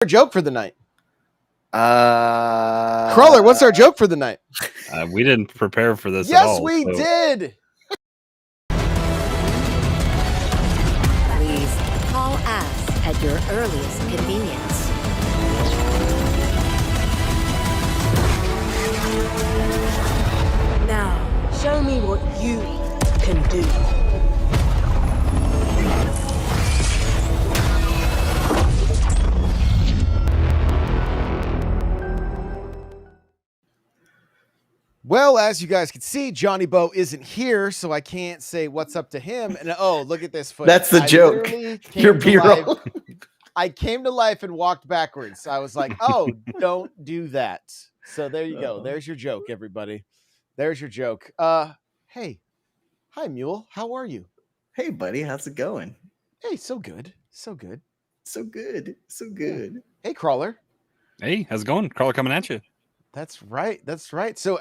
our joke for the night? Uh, Crawler, what's our joke for the night? We didn't prepare for this at Yes, all. we did. Please call us at your earliest convenience. Now, show me what you can do. Well, as you guys can see, Johnny Bo isn't here, so I can't say what's up to him. And oh, look at this footage. That's the joke. Your B-roll. I came to life and walked backwards. I was like, oh, don't do that. So there you go. There's your joke, everybody. There's your joke. Hey. Hi, Mule. How are you? Hey, buddy. How's it going? Hey, so good. So good. So good. So good. Yeah. Hey, Crawler. Hey, how's it going? Crawler coming at you. That's right. That's right. So,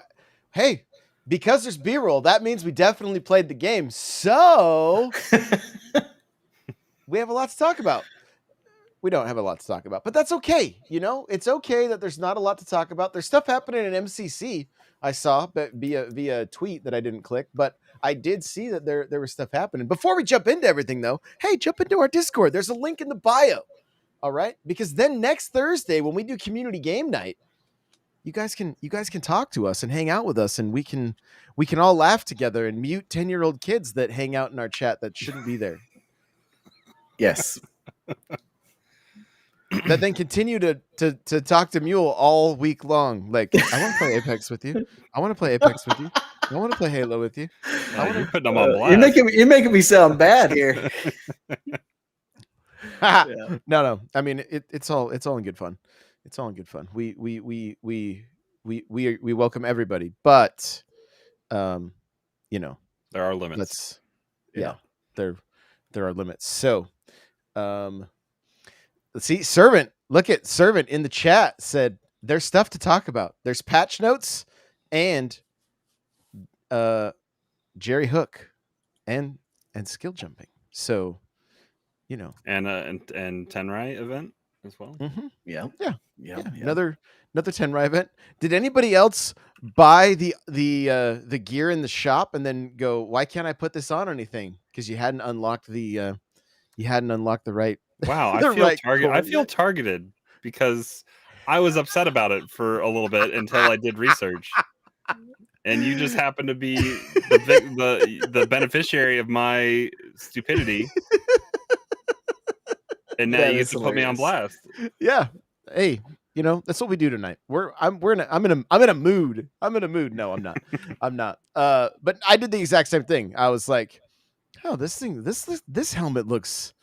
hey, because there's B-roll, that means we definitely played the game. So we have a lot to talk about. We don't have a lot to talk about, but that's okay. You know, it's okay that there's not a lot to talk about. There's stuff happening in MCC. I saw but via tweet that I didn't click, but I did see that there was stuff happening. Before we jump into everything, though, hey, jump into our Discord. There's a link in the bio. All right, because then next Thursday when we do community game night, you guys can talk to us and hang out with us, and we can all laugh together and mute 10-year-old kids that hang out in our chat that shouldn't be there. Yes. That then continue to talk to Mule all week long. Like, I want to play Apex with you. I want to play Apex with you. I want to play Halo with you. You're putting them on blast. You're making me sound bad here. Yeah. No. I mean, it's all in good fun. It's all in good fun. We welcome everybody, but you know, there are limits. There are limits. So, let's see. Look at Servant in the chat said there's stuff to talk about. There's patch notes and Jerry Hook and skill jumping. So, you know, and Tenrai event as well. Mm-hmm. Yeah. Another Tenrai event. Did anybody else buy the gear in the shop and then go, why can't I put this on anything? Because you hadn't unlocked the right. Wow, I feel targeted because I was upset about it for a little bit until I did research, and you just happen to be the beneficiary of my stupidity, and now you get to put me on blast. Yeah, hey, you know that's what we do tonight. I'm in a mood. I'm in a mood. No, I'm not. I'm not. But I did the exact same thing. I was like, oh, this helmet looks.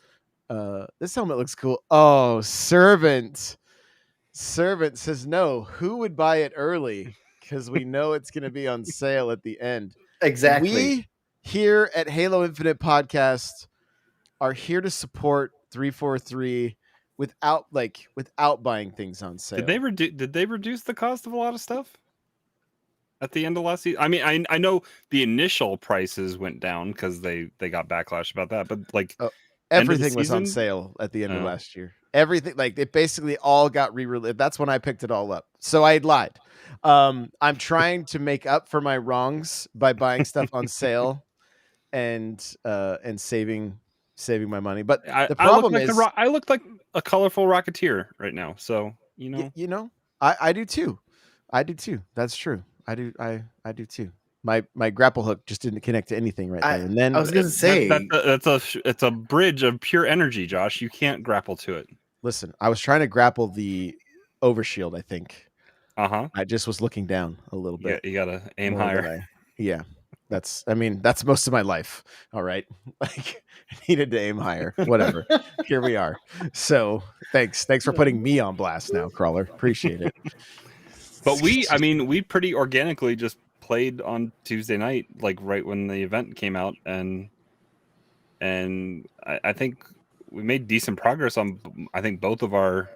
This helmet looks cool. Oh, Servant says no. Who would buy it early? Because we know it's going to be on sale at the end. Exactly. We here at Halo Infinite Podcast are here to support 343 without buying things on sale. Did they reduce the cost of a lot of stuff at the end of last season? I mean, I know the initial prices went down because they got backlash about that, but like. Everything was on sale at the end of last year. Everything, like it basically all got re-released. That's when I picked it all up. So I had lied. I'm trying to make up for my wrongs by buying stuff on sale and saving my money. But the problem I look like a colorful Rocketeer right now. So you know, I do too. That's true. I do too. My grapple hook just didn't connect to anything right there. And then I was going to say it's a bridge of pure energy, Josh. You can't grapple to it. Listen, I was trying to grapple the overshield, I think. I just was looking down a little bit. You gotta aim higher. That's most of my life. All right. Like I needed to aim higher. Whatever. Here we are. So thanks for putting me on blast now, Crawler. Appreciate it. But we pretty organically just played on Tuesday night, like right when the event came out, and I think we made decent progress on both of our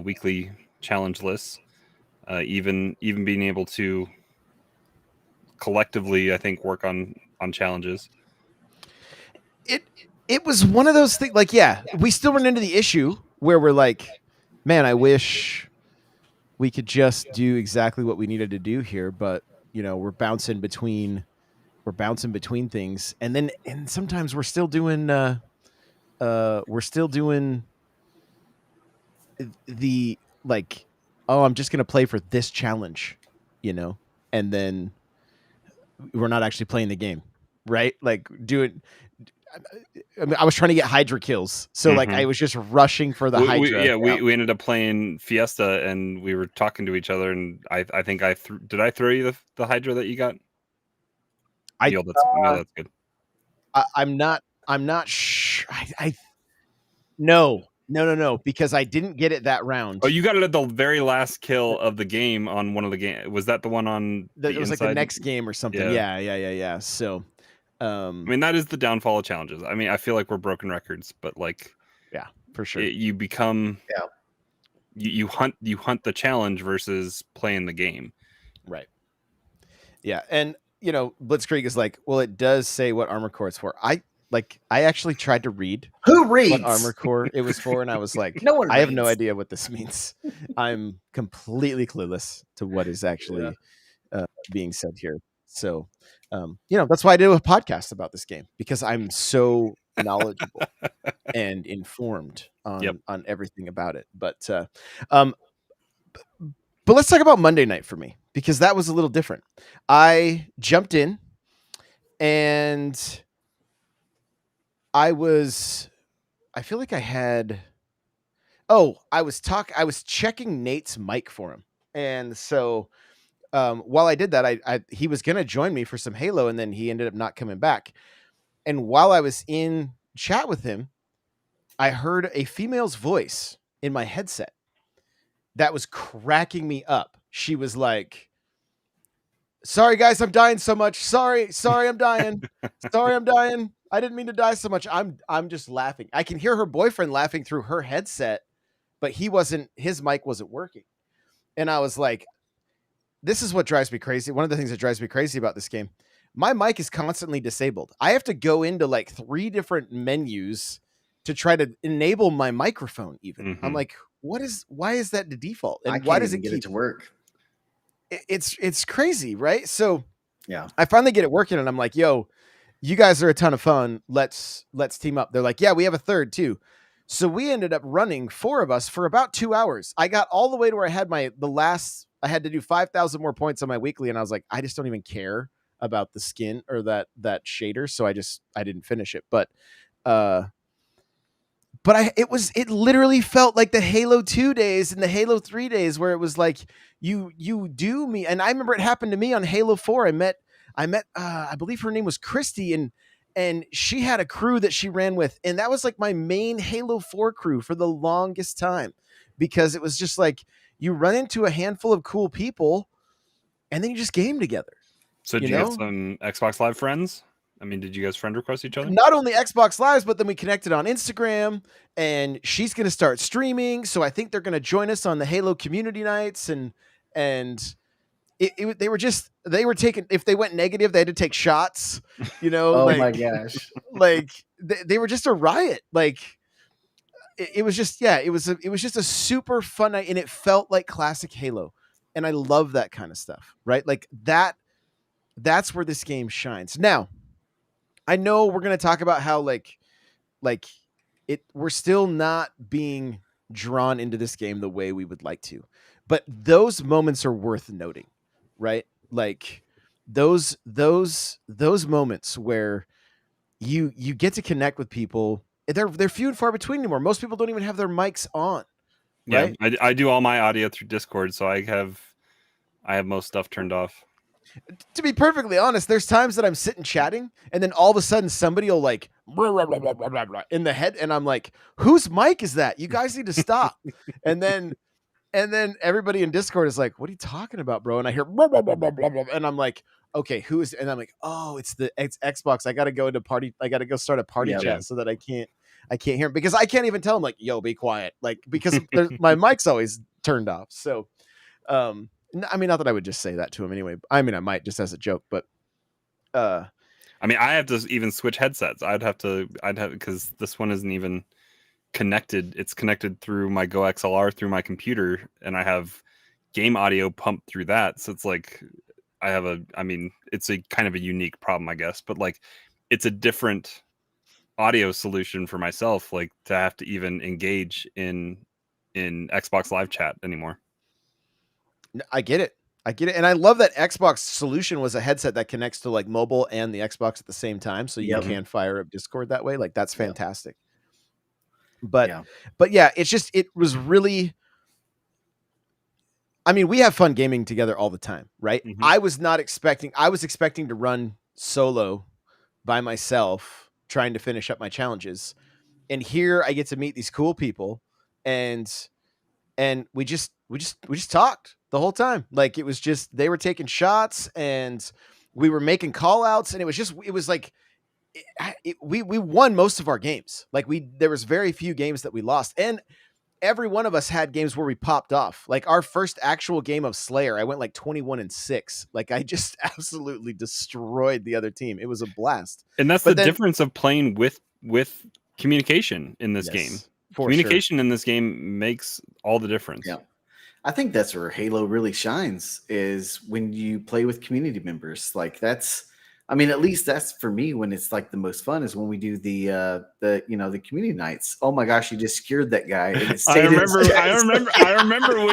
weekly challenge lists. Even being able to collectively, I think, work on challenges. It was one of those things. Like, we still run into the issue where we're like, man, I wish we could just do exactly what we needed to do here, but we're bouncing between things, and sometimes we're still doing the like, oh, I'm just gonna play for this challenge, and then we're not actually playing the game, right? Like I was trying to get Hydra kills, so like I was just rushing for the Hydra. We ended up playing Fiesta, and we were talking to each other, and I think did I throw you the Hydra that you got? No, that's good. I'm not sure. No, because I didn't get it that round. Oh, you got it at the very last kill of the game on one of the game. Was that the one on it was inside? Like the next game or something. Yeah. So, I mean, that is the downfall of challenges. I mean, I feel like we're broken records, but like, yeah, for sure. You become, you hunt the challenge versus playing the game. Right. Yeah. And, Blitzkrieg is like, well, it does say what armor core it's for. I actually tried to read who reads what armor core it was for, and I was like, no one I have no idea what this means. I'm completely clueless to what is actually being said here. So, that's why I do a podcast about this game, because I'm so knowledgeable and informed on everything about it. But let's talk about Monday night for me, because that was a little different. I jumped in and I feel like I was checking Nate's mic for him. And so while I did that, he was going to join me for some Halo, and then he ended up not coming back. And while I was in chat with him, I heard a female's voice in my headset that was cracking me up. She was like, "Sorry guys, I'm dying so much. Sorry, I'm dying. Sorry, I'm dying. I didn't mean to die so much." I'm just laughing. I can hear her boyfriend laughing through her headset, but his mic wasn't working. And I was like, this is what drives me crazy. One of the things that drives me crazy about this game, my mic is constantly disabled. I have to go into like 3 different menus to try to enable my microphone even. I'm like, why is that the default? And why does it get it to work? It's crazy, right? So yeah, I finally get it working, and I'm like, yo, you guys are a ton of fun. Let's team up. They're like, yeah, we have a third too. So we ended up running 4 of us for about 2 hours. I got all the way to where I had I had to do 5,000 more points on my weekly. And I was like, I just don't even care about the skin or that shader. So I didn't finish it. But it literally felt like the Halo 2 days and the Halo 3 days, where it was like, you do me. And I remember it happened to me on Halo 4. I met I believe her name was Christy, and she had a crew that she ran with. And that was like my main Halo 4 crew for the longest time, because it was just like, you run into a handful of cool people and then you just game together. So did you have some Xbox Live friends? I mean, did you guys friend request each other? Not only Xbox Lives, but then we connected on Instagram, and she's going to start streaming. So I think they're going to join us on the Halo community nights. And they were taking, if they went negative, they had to take shots, Oh my gosh. Like they were just a riot. Like it was just a super fun night, and it felt like classic Halo. And I love that kind of stuff, right? Like that's where this game shines. Now, I know we're going to talk about how we're still not being drawn into this game the way we would like to, but those moments are worth noting, right? Like those moments where you get to connect with people. They're few and far between anymore. Most people don't even have their mics on. Right? Yeah, I do all my audio through Discord, so I have most stuff turned off. To be perfectly honest, there's times that I'm sitting chatting, and then all of a sudden somebody will like blah, blah, blah, blah, blah, blah, in the head, and I'm like, whose mic is that? You guys need to stop. and then everybody in Discord is like, what are you talking about, bro? And I hear blah, blah, blah, blah, blah, blah, and I'm like, okay, who is? And I'm like, oh, it's Xbox. I got to go into party. I got to go start a party chat so that I can't hear him, because I can't even tell him like, yo, be quiet. Like, because my mic's always turned off. So, I mean, not that I would just say that to him anyway. I mean, I might just as a joke, but I mean, I have to even switch headsets. I'd have because this one isn't even connected. It's connected through my Go XLR through my computer, and I have game audio pumped through that. So it's like it's a kind of a unique problem, I guess, but like it's a different audio solution for myself, like to have to even engage in Xbox Live chat anymore. I get it. And I love that Xbox solution was a headset that connects to like mobile and the Xbox at the same time. So you can fire up Discord that way. Like that's fantastic. But yeah, it was really, I mean, we have fun gaming together all the time, right? Mm-hmm. I was expecting to run solo by myself, trying to finish up my challenges. And here I get to meet these cool people and we just talked the whole time. Like it was just, they were taking shots and we were making call outs, and we won most of our games. Like there was very few games that we lost. And every one of us had games where we popped off. Like our first actual game of Slayer, I went like 21-6. Like I just absolutely destroyed the other team. It was a blast. And that's difference of playing with communication in this game. Communication in this game makes all the difference. Yeah. I think that's where Halo really shines, is when you play with community members. Like at least that's for me when it's like the most fun is when we do the community nights. Oh my gosh, you just scared that guy. I remember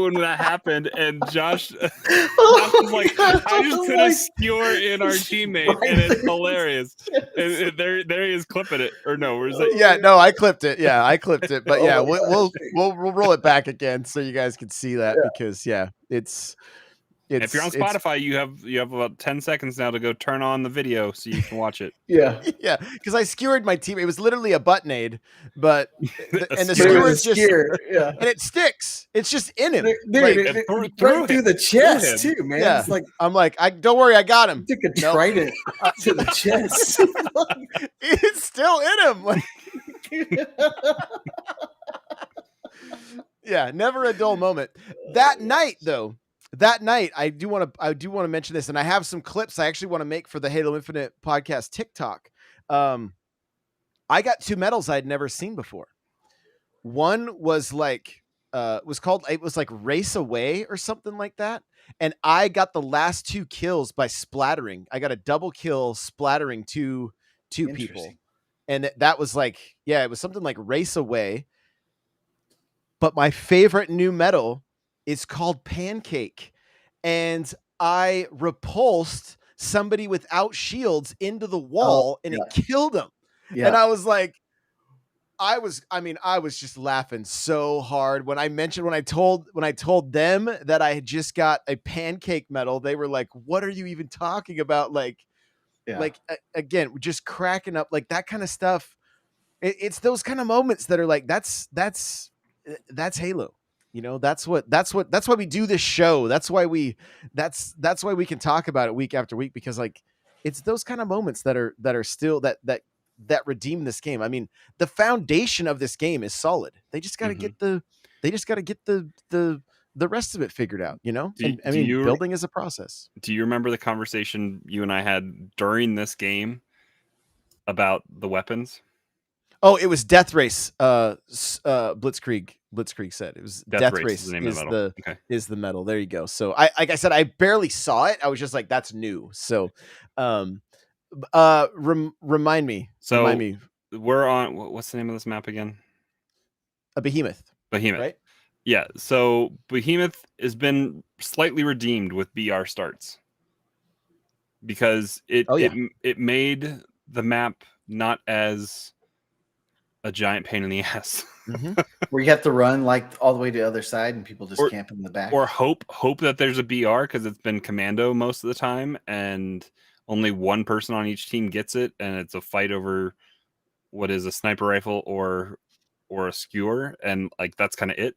when that happened, and Josh was like, I just put a skewer in our teammate, and it's hilarious. And there he is clipping it, or no? Where's it? Yeah, no, I clipped it. Yeah, I clipped it. But yeah, we'll roll it back again so you guys can see that because it's. If you're on Spotify, you have about 10 seconds now to go turn on the video so you can watch it. Yeah, because I skewered my team. It was literally a button-aid, but and the skewer is just and it sticks. It's just in him. Dude, right through the chest too, man. Yeah. It's like I'm like, don't worry, I got him. Took a trident to the chest. It's still in him. Like, yeah, never a dull moment. That night, I do want to mention this, and I have some clips I actually want to make for the Halo Infinite podcast TikTok. I got 2 medals I'd never seen before. One was like it was like Race Away or something like that, and I got the last 2 kills by splattering. I got a double kill splattering two people, and that was like, it was something like Race Away. But my favorite new medal is called Pancake, and I repulsed somebody without shields into the wall, and it killed him. Yeah. And I was like, I was just laughing so hard when I told them that I had just got a Pancake medal. They were like, "What are you even talking about?" Like again, just cracking up, like that kind of stuff. It's those kind of moments that are like, that's Halo. You know, that's why we do this show. That's why we can talk about it week after week, because like it's those kind of moments that are still that redeem this game. I mean, the foundation of this game is solid. They just got to get the rest of it figured out, you know? Building is a process. Do you remember the conversation you and I had during this game about the weapons? Oh, it was Death Race. Blitzkrieg said it was Death Race is the medal. There you go. So like I said, I barely saw it. I was just like, that's new. So, remind me. We're on. What's the name of this map again? A Behemoth. Right? Yeah. So Behemoth has been slightly redeemed with BR starts because it made the map not as a giant pain in the ass. Where you have to run like all the way to the other side and people just camp in the back. Or hope that there's a BR, because it's been commando most of the time and only one person on each team gets it, and it's a fight over what is a sniper rifle or a skewer, and like that's kind of it.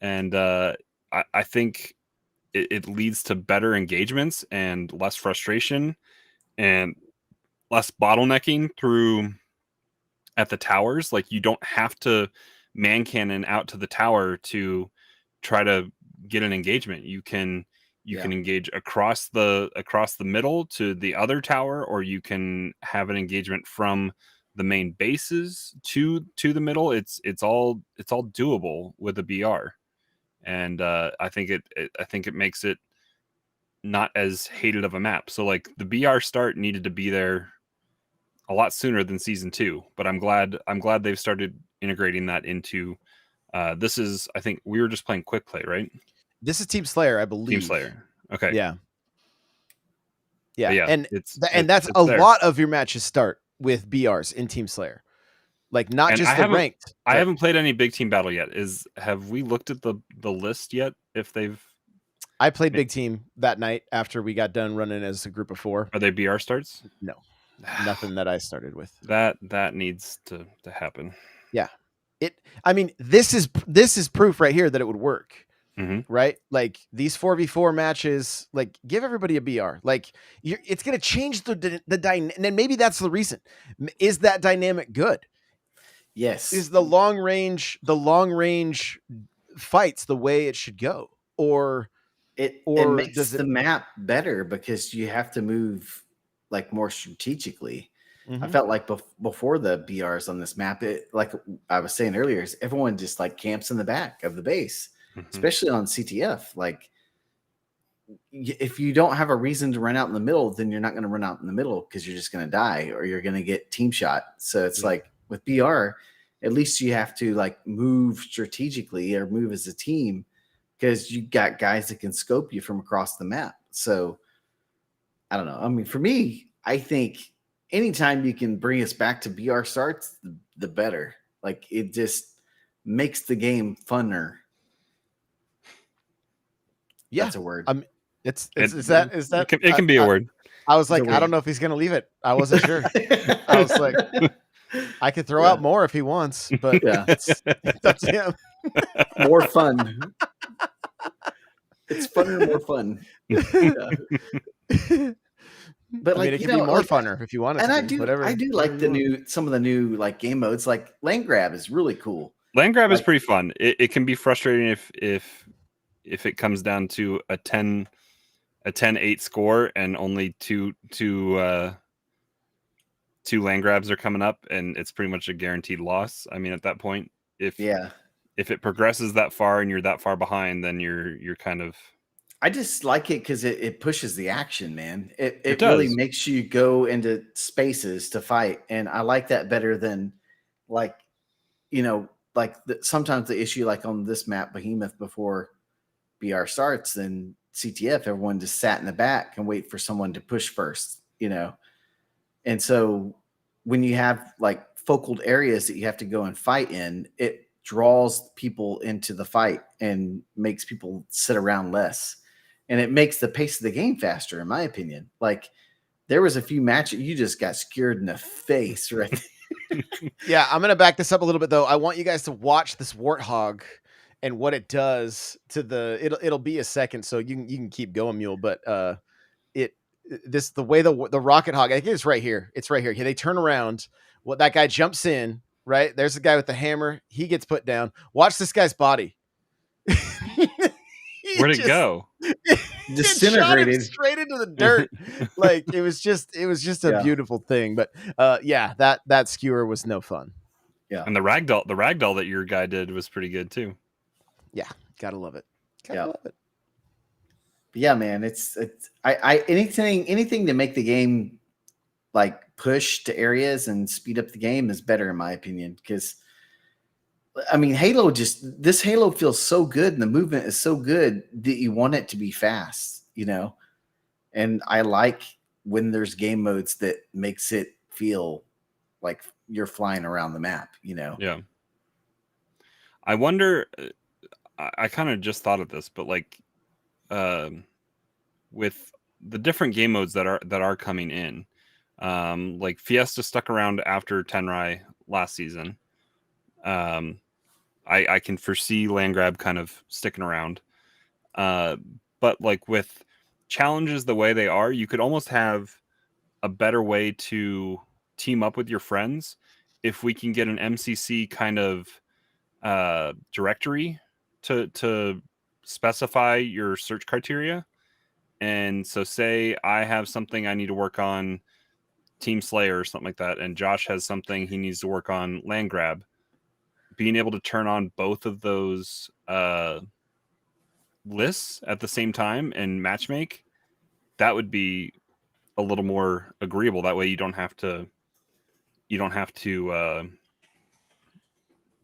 And I think it leads to better engagements and less frustration and less bottlenecking through at the towers. Like you don't have to man cannon out to the tower to try to get an engagement. You can engage across the middle to the other tower, or you can have an engagement from the main bases to the middle, it's all doable with a BR, and I think it makes it not as hated of a map. So like the BR start needed to be there a lot sooner than season 2, but I'm glad they've started integrating that into this is, I think we were just playing quick play, right? This is Team Slayer, I believe. Team Slayer. Okay. Yeah. But yeah, and it's that's it's a there. lot of your matches start with BRs in Team Slayer, like not And just the ranked. I haven't played any big team battle yet. Have we looked at the list yet? If they've, I played big team that night after we got done running as a group of 4. are they BR starts? No, nothing that I started with. That needs to happen. Yeah, I mean, this is proof right here that it would work. Mm-hmm. Right? Like these 4v4 matches, like give everybody a BR. Like it's going to change the dynamic. And then maybe that's the reason. Is that dynamic good? Yes. Is the long range fights the way it should go? Or it or makes the map better because you have to move like more strategically. I felt like before the BRs on this map, it, like I was saying earlier, is everyone just like camps in the back of the base. Especially on CTF, like if you don't have a reason to run out in the middle, then you're not going to run out in the middle because you're just going to die or you're going to get team shot. So it's like with BR, at least you have to like move strategically or move as a team because you got guys that can scope you from across the map. So I don't know. I mean, for me, I think anytime you can bring us back to BR starts, the better. Like it just makes the game funner. Yeah, that's a word. Is that it can be a word. I was like, I don't know if he's gonna leave it. I wasn't sure. I was like, I could throw out more if he wants, but yeah, that's him. More fun. It's funner, more fun. Yeah. But like, it could be more funner if you want it. And I do like some of the new like game modes. Like land grab is really cool. Land grab is pretty fun. It can be frustrating if it comes down to a 10-8 score and only two land grabs are coming up and it's pretty much a guaranteed loss. I mean, at that point, if it progresses that far and you're that far behind, then you're kind of. I just like it because it pushes the action, man. It really makes you go into spaces to fight, and I like that better than like, sometimes the issue like on this map, Behemoth, before BR starts, then CTF, everyone just sat in the back and wait for someone to push first, And so when you have like focal areas that you have to go and fight in, it draws people into the fight and makes people sit around less. And it makes the pace of the game faster, in my opinion. Like there was a few matches you just got scared in the face, right? Yeah, I'm gonna back this up a little bit though. I want you guys to watch this Warthog and what it does to it'll be a second, so you can keep going, Mule. But the way the Rocket Hog, I think it's right here. It's right here. They turn around. Well, that guy jumps in. Right there's the guy with the hammer. He gets put down. Watch this guy's body. Where'd it go? Disintegrated straight into the dirt. Like it was just a beautiful thing. But that skewer was no fun. Yeah, and the ragdoll that your guy did was pretty good too. Yeah, gotta love it. Love it. Yeah, man, it's anything to make the game like push to areas and speed up the game is better in my opinion. Because I mean, this Halo feels so good and the movement is so good that you want it to be fast, And I like when there's game modes that makes it feel like you're flying around the map, Yeah. I wonder. I kind of just thought of this, but like, with the different game modes that are coming in, like Fiesta stuck around after Tenrai last season. I can foresee land grab kind of sticking around, but like with challenges the way they are, you could almost have a better way to team up with your friends if we can get an MCC kind of directory to specify your search criteria. And so say I have something I need to work on Team Slayer or something like that, and Josh has something he needs to work on, land grab, being able to turn on both of those lists at the same time and matchmake, that would be a little more agreeable. That way you don't have to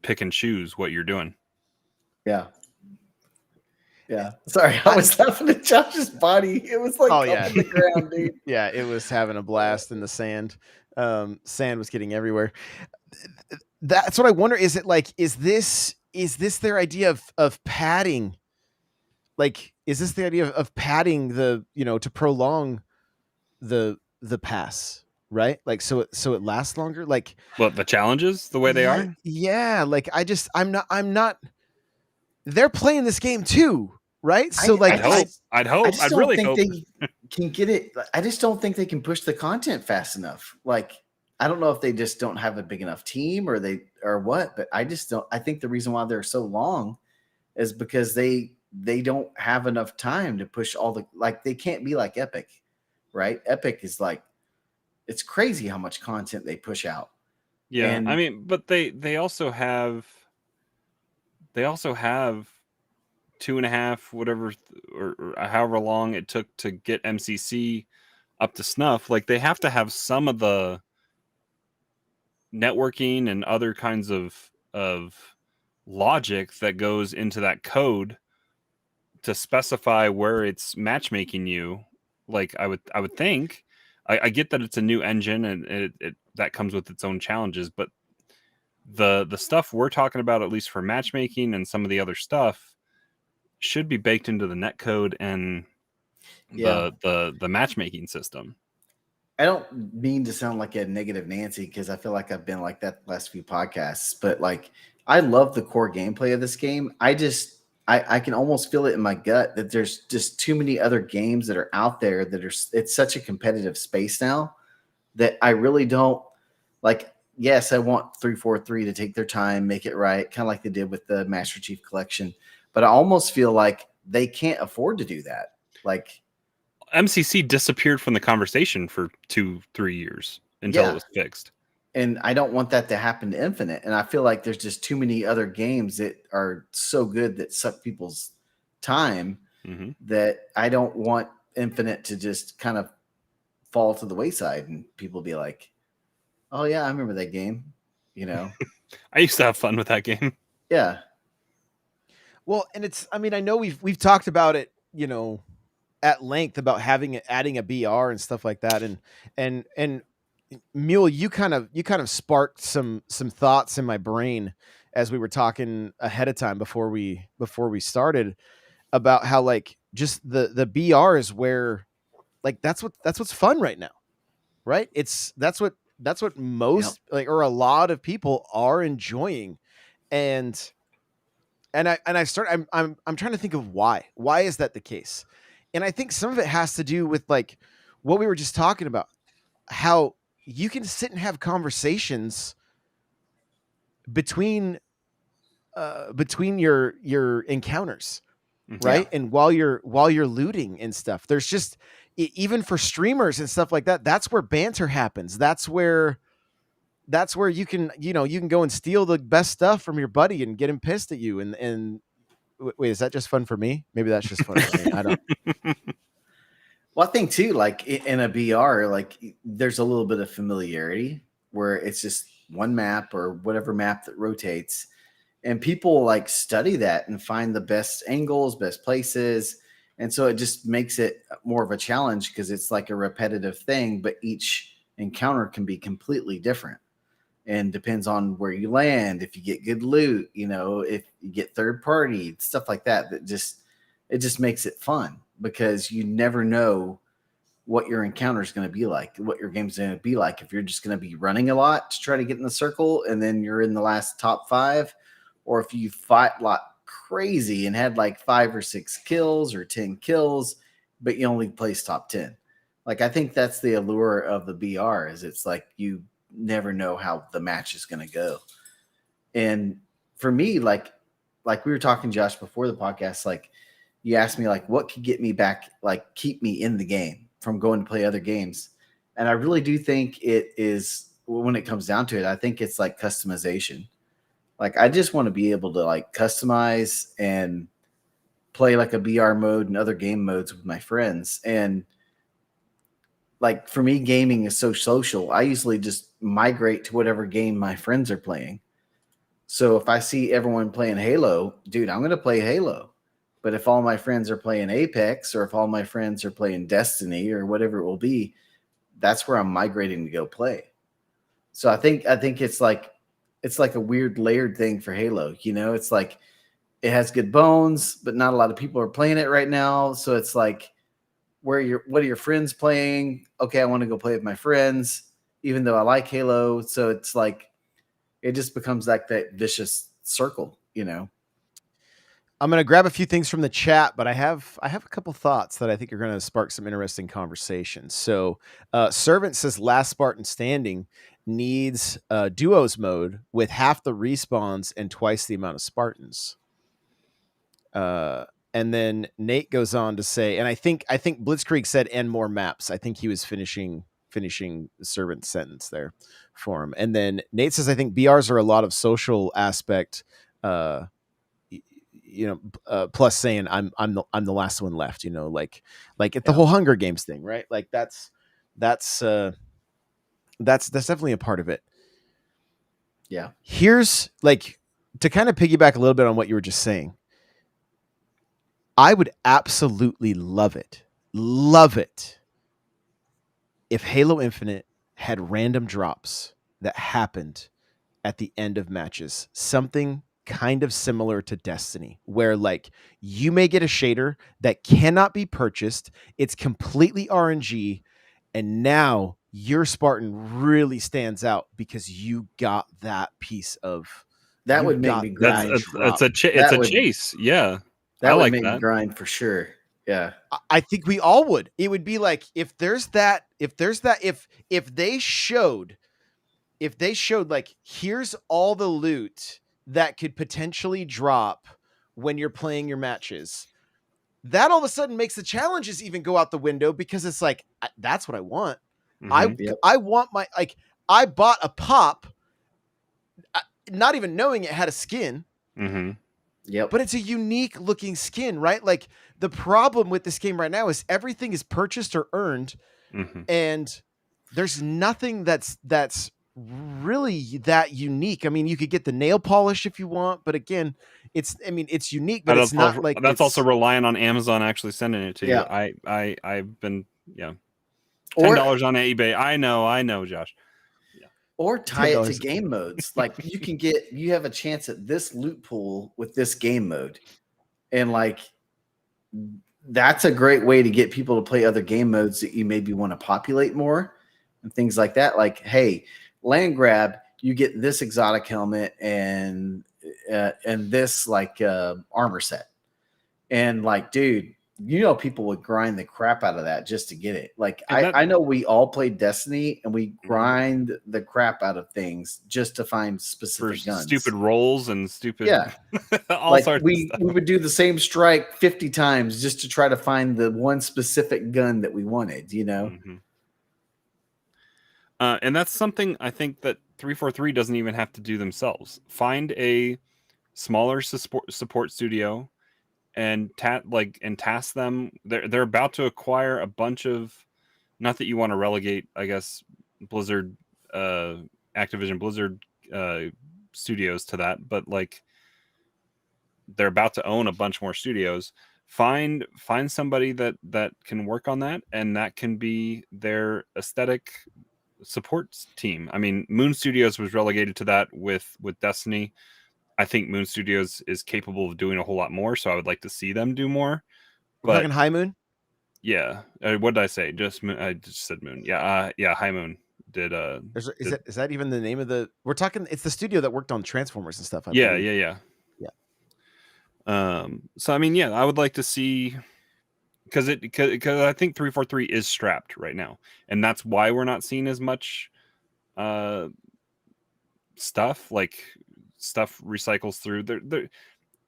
pick and choose what you're doing. Yeah. Yeah. Sorry, I was laughing at Josh's body. It was like Oh, up yeah. in the ground, dude. Yeah, it was having a blast in the sand. Sand was getting everywhere. That's what I wonder. Is it like, is this their idea of padding? Like, is this the idea of padding the, to prolong the pass, right? Like, so it lasts longer. Like, Well, the challenges, the way they are. Yeah. Like, I'm not. They're playing this game too, right? So I'd hope. I'd really hope they can get it. I just don't think they can push the content fast enough. Like, I don't know if they just don't have a big enough team or what, but I just don't. I think the reason why they're so long is because they don't have enough time to push all the, like, they can't be like Epic, right? Epic is like, it's crazy how much content they push out. Yeah, And I mean, but they also have 2.5, whatever, or however long it took to get MCC up to snuff. Like, they have to have some of the networking and other kinds of logic that goes into that code to specify where it's matchmaking you. Like, I would think. I get that it's a new engine and it that comes with its own challenges, but the stuff we're talking about, at least for matchmaking and some of the other stuff, should be baked into the netcode and the matchmaking system. I don't mean to sound like a negative Nancy, because I feel like I've been like that the last few podcasts, but like, I love the core gameplay of this game. I can almost feel it in my gut that there's just too many other games that are out there that it's such a competitive space now that I really don't like. Yes, I want 343 to take their time, make it right, kind of like they did with the Master Chief Collection. But I almost feel like they can't afford to do that. Like, MCC disappeared from the conversation for 2-3 years until it was fixed. And I don't want that to happen to Infinite. And I feel like there's just too many other games that are so good that suck people's time that I don't want Infinite to just kind of fall to the wayside and people be like, oh yeah, I remember that game. I used to have fun with that game. Yeah. Well, and I know we've talked about it, at length about adding a BR and stuff like that. And Mule, you kind of sparked some thoughts in my brain as we were talking ahead of time before we started about how, like, just the BR is where, like, that's what's fun right now, right? That's what most or a lot of people are enjoying. I'm trying to think of why is that the case? And I think some of it has to do with, like, what we were just talking about, how you can sit and have conversations between your encounters, right? Yeah. And while you're looting and stuff, there's just, even for streamers and stuff like that, that's where banter happens. That's where you can go and steal the best stuff from your buddy and get him pissed at you. And wait, is that just fun for me? Maybe that's just fun for me. I don't. Well, I think too, like in a BR, like, there's a little bit of familiarity where it's just one map or whatever map that rotates, and people like study that and find the best angles, best places. And so it just makes it more of a challenge because it's like a repetitive thing, but each encounter can be completely different and depends on where you land. If you get good loot, if you get third party stuff like that, it just makes it fun because you never know what your encounter is going to be like, what your game's going to be like. If you're just going to be running a lot to try to get in the circle and then you're in the last top 5, or if you fight a lot crazy and had like 5 or 6 kills or 10 kills, but you only place top 10. Like, I think that's the allure of the BR, is it's like you never know how the match is going to go. And for me, like we were talking, Josh, before the podcast, like, you asked me, like, what could get me back, like, keep me in the game from going to play other games. And I really do think it is, when it comes down to it, I think it's like customization. Like I just want to be able to like customize and play like a BR mode and other game modes with my friends. And like for me, gaming is so social. I usually just migrate to whatever game my friends are playing. So if I see everyone playing Halo, dude, I'm going to play Halo. But if all my friends are playing Apex, or if all my friends are playing Destiny or whatever it will be, that's where I'm migrating to go play. So I think it's like a weird layered thing for Halo. You know, it's like it has good bones, but not a lot of people are playing it right now. So it's like, what are your friends playing? Okay, I want to go play with my friends, even though I like Halo. So it's like it just becomes like that vicious circle, you know. I'm going to grab a few things from the chat, but I have a couple thoughts that I think are going to spark some interesting conversations. So, Servant says Last Spartan Standing needs duos mode with half the respawns and twice the amount of Spartans. And then Nate goes on to say, and I think Blitzkrieg said and more maps. I think he was finishing the Servant's sentence there for him. And then Nate says, I think BRs are a lot of social aspect. Plus saying I'm the last one left, like the whole Hunger Games thing, right? Like that's definitely a part of it. Yeah. Here's like to kind of piggyback a little bit on what you were just saying. I would absolutely love it if Halo Infinite had random drops that happened at the end of matches, something kind of similar to Destiny, where like you may get a shader that cannot be purchased. It's completely RNG. And now your Spartan really stands out because you got that piece of that would make me grind. It's a chase. Yeah. That would make me grind for sure. Yeah. I think we all would. It would be like if they showed like, here's all the loot that could potentially drop when you're playing your matches, that all of a sudden makes the challenges even go out the window, because it's like, that's what I want. Mm-hmm. I want my, like, I bought a pop, not even knowing it had a skin. Mm-hmm. Yep. But it's a unique looking skin, right? Like the problem with this game right now is everything is purchased or earned. Mm-hmm. And there's nothing that's really that unique. I mean, you could get the nail polish if you want, but again, it's unique, but it's not like that's also relying on Amazon actually sending it to you. I've been $10 on eBay. I know, Josh. Or tie it to game modes. Like you have a chance at this loot pool with this game mode. And like, that's a great way to get people to play other game modes that you maybe want to populate more and things like that. Like, hey, land grab, you get this exotic helmet and this like armor set. And like, dude, people would grind the crap out of that just to get it. Like I know we all played Destiny and we grind the crap out of things just to find specific guns. Stupid rolls and stupid. Yeah. all like sorts we of stuff. would do the same strike 50 times just to try to find the one specific gun that we wanted, Mm-hmm. And that's something I think that 343 doesn't even have to do themselves. Find a smaller support studio and task them. They're about to acquire a bunch of, not that you want to relegate, I guess, Blizzard, Activision Blizzard studios to that, but like they're about to own a bunch more studios. Find somebody that can work on that, and that can be their aesthetic support team. I mean, Moon Studios was relegated to that with Destiny. I think Moon Studios is capable of doing a whole lot more, so I would like to see them do more. We're talking High Moon? Yeah. What did I say? I just said Moon. Yeah. High Moon did. Is that even the name of the? We're talking. It's the studio that worked on Transformers and stuff. Yeah. So I mean, yeah, I would like to see, because I think 343 is strapped right now, and that's why we're not seeing as much stuff. Like stuff recycles through.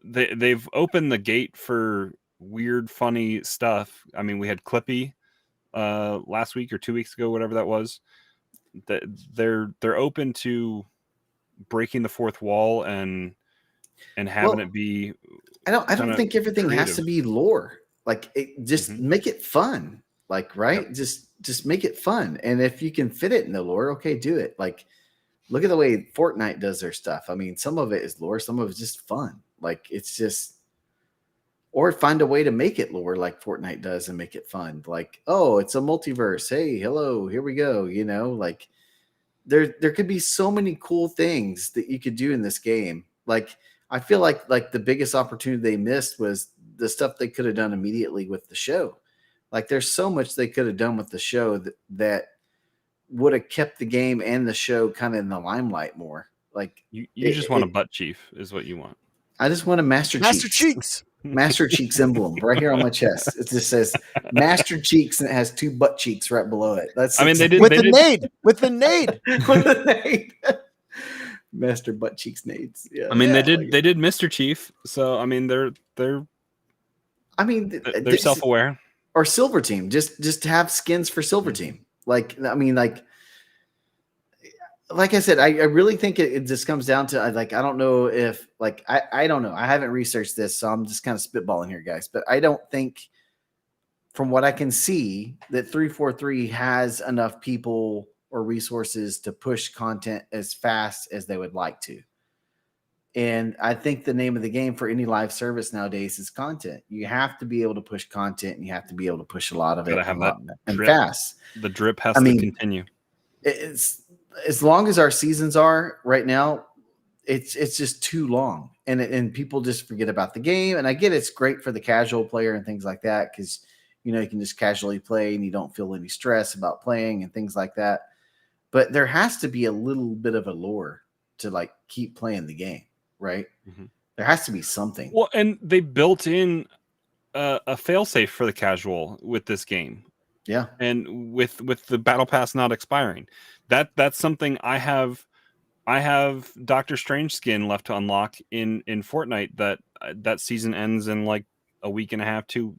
They've opened the gate for weird, funny stuff. I mean, we had Clippy last week or 2 weeks ago, whatever that was, that they're open to breaking the fourth wall and having Well, it be. I don't kinda think everything has to creative. be lore. Like just Mhm. make it fun. Like, right? Yep. Just make it fun. And if you can fit it in the lore, okay, do it. Like, look at the way Fortnite does their stuff. I mean, some of it is lore, some of it's just fun. Like, it's just, or find a way to make it lore like Fortnite does and make it fun. Like, oh, it's a multiverse. Hey, hello, here we go. You know, like there could be so many cool things that you could do in this game. Like, I feel like the biggest opportunity they missed was the stuff they could have done immediately with the show. Like, there's so much they could have done with the show that would have kept the game and the show kind of in the limelight more. Like, You it, just want a it, butt chief is what you want. I just want a Master Cheeks. Master Cheeks emblem right here on my chest. It just says Master Cheeks and it has 2 butt cheeks right below it. That's I mean, they did With the nade. With the nade. with the nade. Master Butt Cheeks nades. Yeah. I mean, Yeah, they did Mr. Chief, so I mean, they're I mean, they're self-aware. Or Silver Team. Just have skins for Silver Team. Like, I mean, like I said, I really think it just comes down to, like, I don't know if, like, I don't know. I haven't researched this, so I'm just kind of spitballing here, guys. But I don't think, from what I can see, that 343 has enough people or resources to push content as fast as they would like to. And I think the name of the game for any live service nowadays is content. You have to be able to push content, and you have to be able to push a lot of it Gotta have and, that and drip. fast. The drip has I to mean, continue. It's as long as our seasons are right now, it's just too long, and people just forget about the game. And I get it's great for the casual player and things like that, because you know you can just casually play and you don't feel any stress about playing and things like that. But there has to be a little bit of a lure to, like, keep playing the game, right? Mm-hmm. There has to be something. Well, and they built in a failsafe for the casual with this game. Yeah. And with the battle pass not expiring, that's something I have Doctor Strange skin left to unlock in Fortnite that season ends in like a week and a half, 2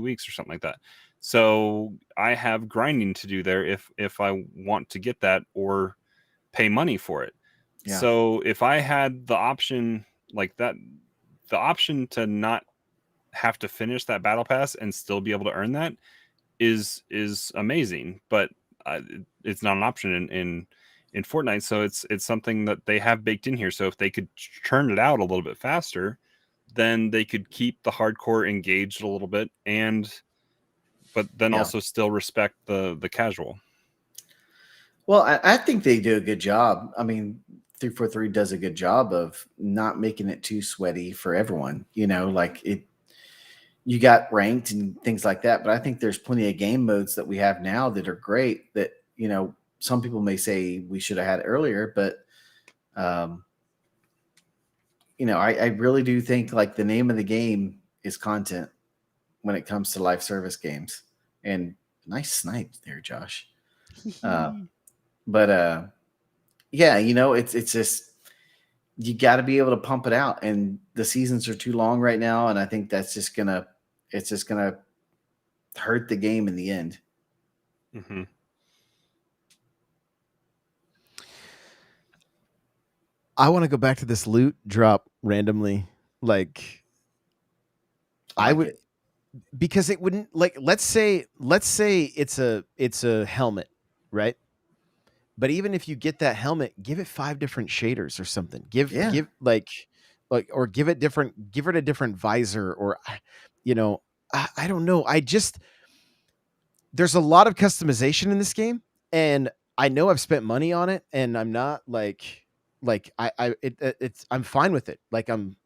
weeks or something like that. So I have grinding to do there if I want to get that or pay money for it. Yeah. So if I had the option like that, the option to not have to finish that battle pass and still be able to earn that is amazing. But it's not an option in Fortnite. So it's something that they have baked in here. So if they could churn it out a little bit faster, then they could keep the hardcore engaged a little bit, but then also still respect the casual. Well, I think they do a good job. I mean, 343 does a good job of not making it too sweaty for everyone. You know, like you got ranked and things like that. But I think there's plenty of game modes that we have now that are great that, you know, some people may say we should have had it earlier, but, you know, I really do think, like, the name of the game is content when it comes to live service games. And nice snipe there, Josh. But yeah, you know, it's just, you got to be able to pump it out, and the seasons are too long right now. And I think that's just gonna hurt the game in the end. Mm-hmm. I want to go back to this loot drop randomly. Like, I would, because it wouldn't, like, let's say it's a helmet, right? But even if you get that helmet, give it 5 different shaders or something. Give like, or give it a different visor, or, you know, I don't know. There's a lot of customization in this game, and I know I've spent money on it, and I'm not I'm fine with it. Like, I'm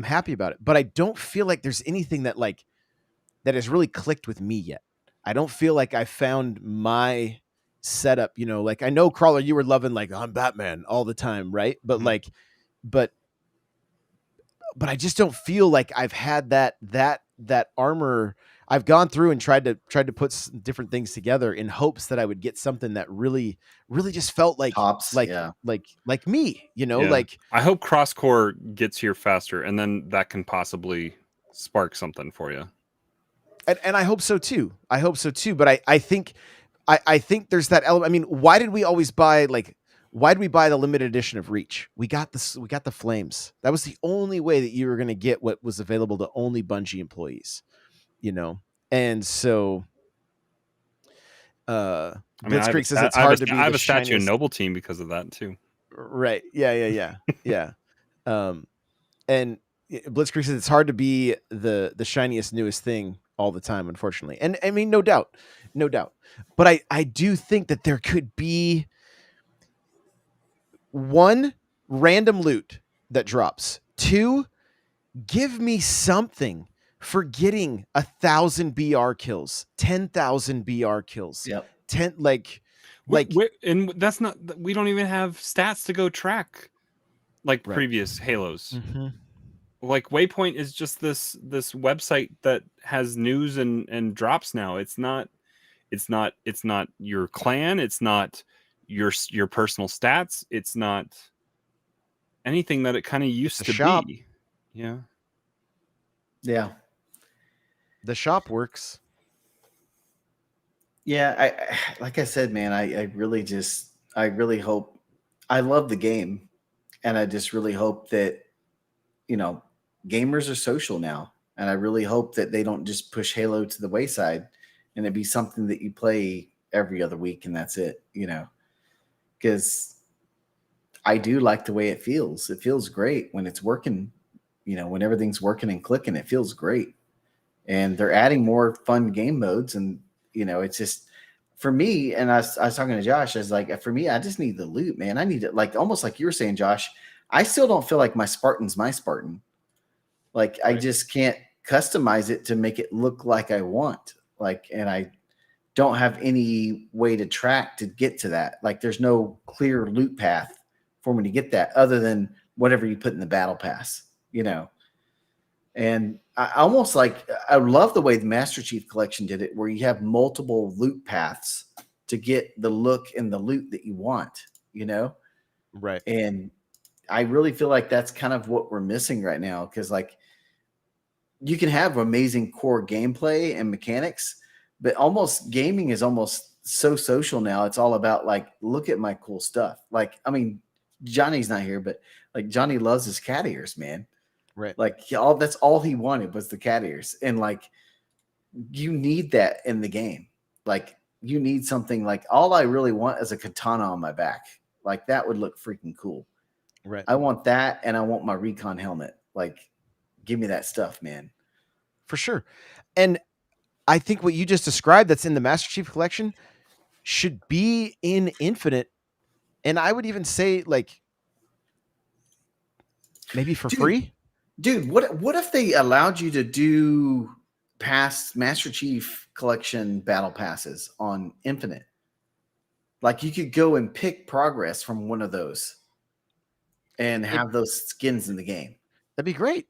happy about it, but I don't feel like there's anything that has really clicked with me yet. I don't feel like I found my setup, you know, like, I know, Crawler, you were loving, like, I'm Batman all the time, right? But mm-hmm. like, but I just don't feel like I've had that armor. I've gone through and tried to put different things together in hopes that I would get something that really just felt like tops, like me, you know. Yeah. Like, I hope CrossCore gets here faster, and then that can possibly spark something for you. And I hope so too. But I think I think there's that element. I mean, why did we always buy the limited edition of Reach? We got the Flames. That was the only way that you were going to get what was available to only Bungie employees, you know. And so Blitzkrieg says it's hard to be I have the a statue in shiniest. Noble Team because of that too. Right. Yeah. And Blitzkrieg says it's hard to be the shiniest, newest thing all the time, unfortunately. And I mean, no doubt. But I do think that there could be one, random loot that drops. Two, give me something for getting 1,000 BR kills, 10,000 BR kills. Yep. 10 And that's not. We don't even have stats to go track like Right. previous Halos. Mm-hmm. Like Waypoint is just this website that has news and drops now. It's not your clan. It's not your personal stats. It's not anything that it kind of used to shop. be. Yeah. Yeah. The shop works. Yeah, I like I said, man, I really hope. I love the game, and I just really hope that, you know, gamers are social now, and I really hope that they don't just push Halo to the wayside, and it be something that you play every other week and that's it, you know, because I do like the way it feels. It feels great when it's working, you know, when everything's working and clicking, it feels great, and they're adding more fun game modes, and you know, it's just for me. And I was talking to Josh. I was like, for me, I just need the loot, man. I need it, like almost like you were saying, Josh. I still don't feel like my Spartan's my Spartan. Like I just can't customize it to make it look like I want. Like, and I don't have any way to track to get to that. Like, there's no clear loot path for me to get that other than whatever you put in the battle pass, you know. And I almost like, I love the way the Master Chief Collection did it, where you have multiple loot paths to get the look and the loot that you want, you know? Right. And I really feel like that's kind of what we're missing right now. Cause like you can have amazing core gameplay and mechanics, but almost gaming is almost so social now. It's all about like, look at my cool stuff. Like, I mean, Johnny's not here, but like Johnny loves his cat ears, man. Right. Like that's all he wanted was the cat ears. And like, you need that in the game. Like you need something like, all I really want is a katana on my back. Like that would look freaking cool. Right. I want that. And I want my recon helmet. Like, give me that stuff, man. For sure. And I think what you just described that's in the Master Chief Collection should be in Infinite. And I would even say like maybe for free. Dude, what if they allowed you to do past Master Chief Collection battle passes on Infinite? Like you could go and pick progress from one of those and have those skins in the game. That'd be great.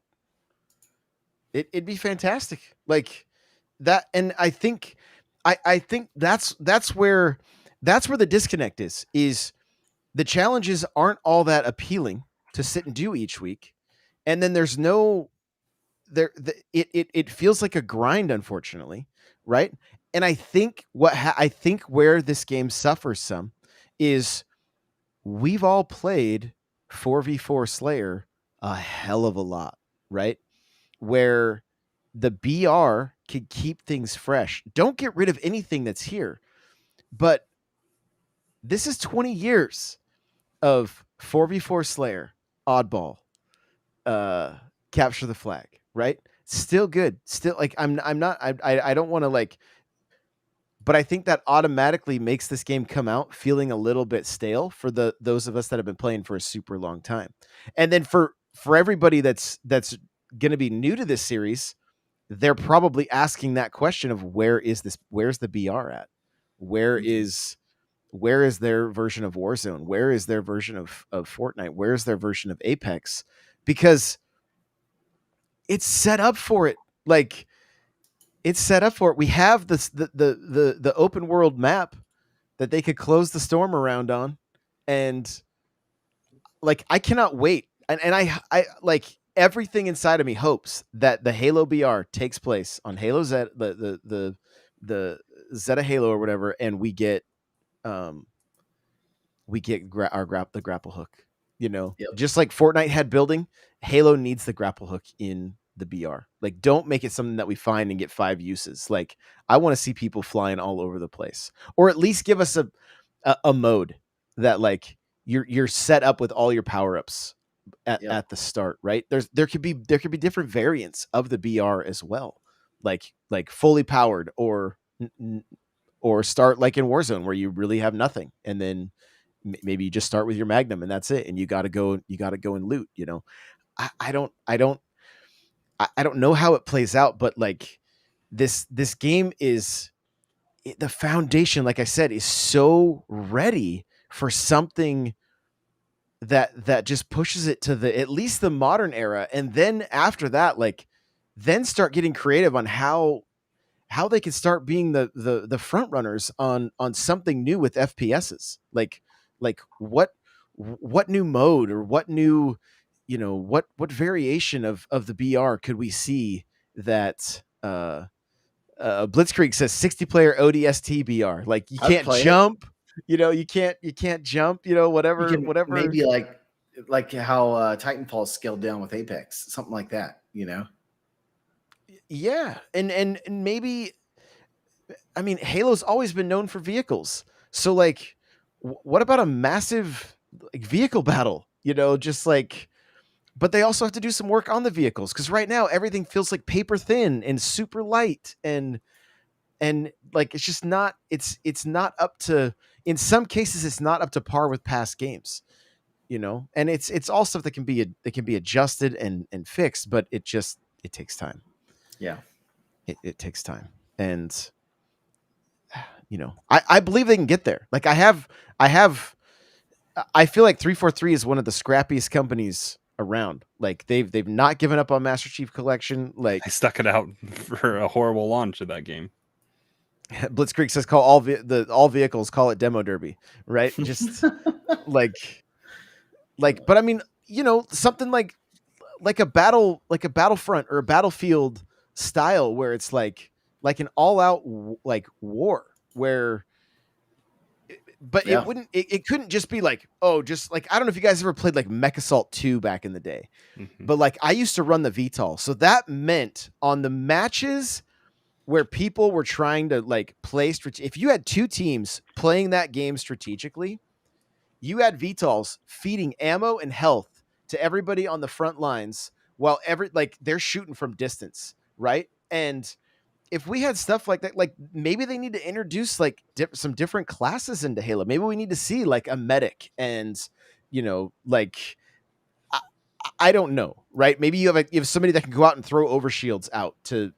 It'd be fantastic. Like that. And I think that's where the disconnect is the challenges aren't all that appealing to sit and do each week. And then there's it feels like a grind, unfortunately. Right. And I think where this game suffers some is we've all played 4v4 Slayer a hell of a lot, right? Where the BR can keep things fresh. Don't get rid of anything that's here. But this is 20 years of 4v4 Slayer, Oddball, Capture the Flag, right? Still good. Still like I don't want to like, but I think that automatically makes this game come out feeling a little bit stale for those of us that have been playing for a super long time. And then for everybody that's going to be new to this series, they're probably asking that question of where's the BR at? Where is their version of Warzone? Where is their version of Fortnite? Where's their version of Apex? Because it's set up for it. Like it's set up for it. We have this, the open world map that they could close the storm around on. And like, I cannot wait. And I like, everything inside of me hopes that the Halo BR takes place on Halo Z, the Zeta Halo or whatever, and we get the grapple hook. You know, Yep. just like Fortnite had building, Halo needs the grapple hook in the BR. Like, don't make it something that we find and get 5 uses. Like, I want to see people flying all over the place, or at least give us a mode that like you're set up with all your power ups at the start, right? There could be different variants of the BR as well, like fully powered or start like in Warzone where you really have nothing, and then maybe you just start with your Magnum and that's it, and you got to go and loot. You know, I don't know how it plays out, but like this game is the foundation. Like I said, is so ready for something that just pushes it to the at least the modern era, and then after that, like then start getting creative on how they can start being the front runners on something new with FPSs. Like what new mode or what new, you know, what variation of the BR could we see that Blitzkrieg says 60 player ODST BR. Like you can't jump. You know, you can't jump, you know, whatever. Maybe like how Titanfall is scaled down with Apex, something like that, you know? Yeah. And maybe, I mean, Halo's always been known for vehicles. So like, what about a massive like vehicle battle, you know, just like, but they also have to do some work on the vehicles. Cause right now everything feels like paper thin and super light and like, it's just not, it's not up to, in some cases, it's not up to par with past games, you know, and it's all stuff that can be adjusted and fixed, but it takes time. Yeah. It takes time. And, you know, I believe they can get there. Like I feel like 343 is one of the scrappiest companies around. Like they've not given up on Master Chief Collection. Like I stuck it out for a horrible launch of that game. Blitzkrieg says call all vehicles, call it Demo Derby, right? Just like, but I mean, you know, something like a Battlefront or a Battlefield style where it's like an all out like war where, but Yeah. it couldn't just be like, oh, just like, I don't know if you guys ever played like Mech Assault 2 back in the day, but like I used to run the VTOL. So that meant on the matches where people were trying to like play, if you had 2 teams playing that game strategically, you had VTOLs feeding ammo and health to everybody on the front lines while they're shooting from distance. Right. And if we had stuff like that, like maybe they need to introduce like some different classes into Halo. Maybe we need to see like a medic and, you know, like, I don't know, right? Maybe you have somebody that can go out and throw overshields out to